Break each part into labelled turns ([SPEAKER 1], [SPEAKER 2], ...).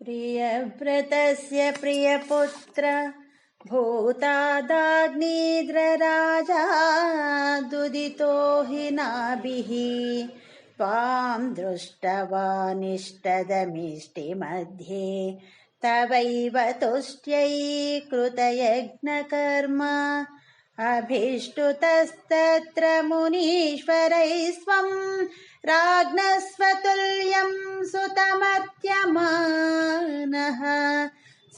[SPEAKER 1] प्रियव्रतस्य प्रियपुत्र भूतादाग्निद्रराजा दुदितो हि नाभिः त्वां दृष्टवानिष्टदमिष्टिमध्ये तवैव तुष्ट्यै कृतयज्ञकर्म अभिष्टुतस्तत्र मुनीश्वरैः स्वं राज्ञः स्वतुल्यं सुतमर्त्यमानः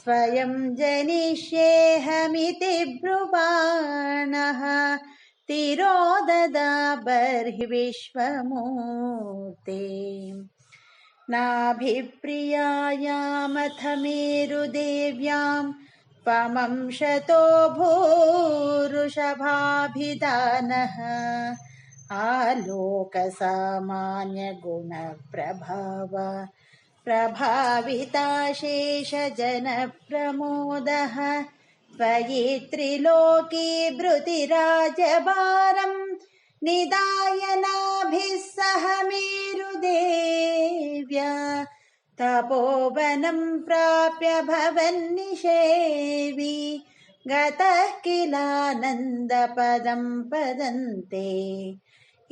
[SPEAKER 1] स्वयं जनिष्येऽहमिति ब्रुवाणः तिरोददा बर्हिविश्वमूर्ते नाभिप्रियायामथ मेरुदेव्यां त्वमंशतो भूरुषभाभिधानः आलोकसामान्यगुणप्रभाव प्रभाविताशेषजनप्रमोदः त्वयि त्रिलोकीभृतिराजभारं निदाय नाभिः सह मेरुदेव्या तपोवनं प्राप्य भवन्निषेवी गतः किलानन्दपदं पदन्ते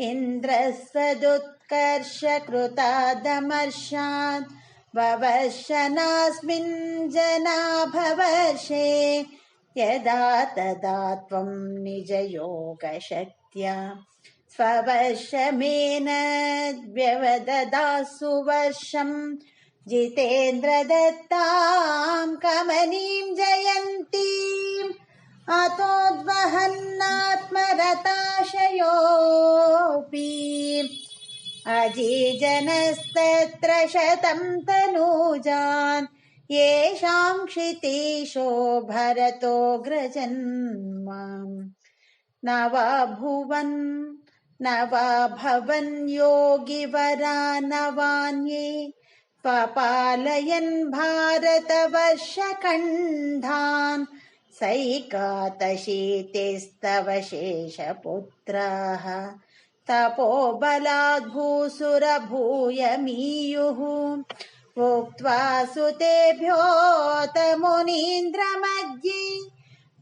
[SPEAKER 1] इन्द्रस्वदुत्कर्षकृतादमर्षात् ववर्षनास्मिन् जनाभवर्षे यदा तदा त्वं निजयोगशक्त्या स्ववर्षमेनद्व्यवददासु वर्षं जितेन्द्रदत्तां कमनीं जयन्तीम् अतोद्वहन्नात्मरताशयोऽपि अजीजनस्तत्र शतं तनूजान् येषां क्षितीशो भरतोऽग्रजन्माम् न वा भवन् योगिवरा न वान्ये त्वपालयन् भारतवर्षखण्डान् सैकातशीतिस्तव शेषपुत्राः तपोबलाद्भूसुरभूयमीयुः उक्त्वा सुतेभ्योऽथ मुनीन्द्रमध्ये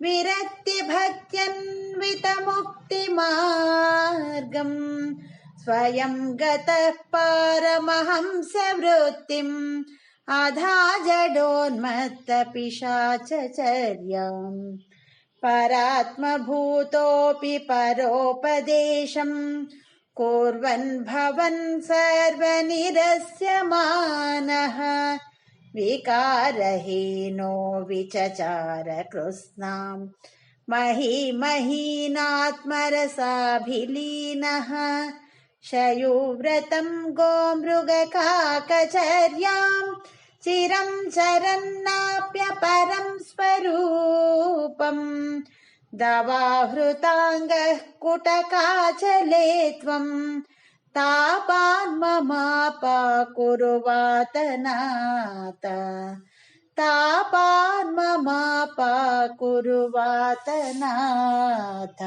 [SPEAKER 1] विरक्तिभक्त्यन्वितमुक्तिमार्गम् स्वयं गतः पारमहंसवृत्तिम् अधा जडोन्मत्तपिशाचचर्याम् परात्मभूतोऽपि परोपदेशम् कुर्वन् भवन् सर्वनिरस्यमानः विकारहीनो विचचार कृत्स्नाम् महीनात्मरसाभिलीनः शयुव्रतं गोमृगकाकचर्याम् चिरं चरन्नाप्यपरं स्वरूपम् दवाहृताङ्गः कुटकाचले त्वम् तापान्ममापाकुरु वातनाथ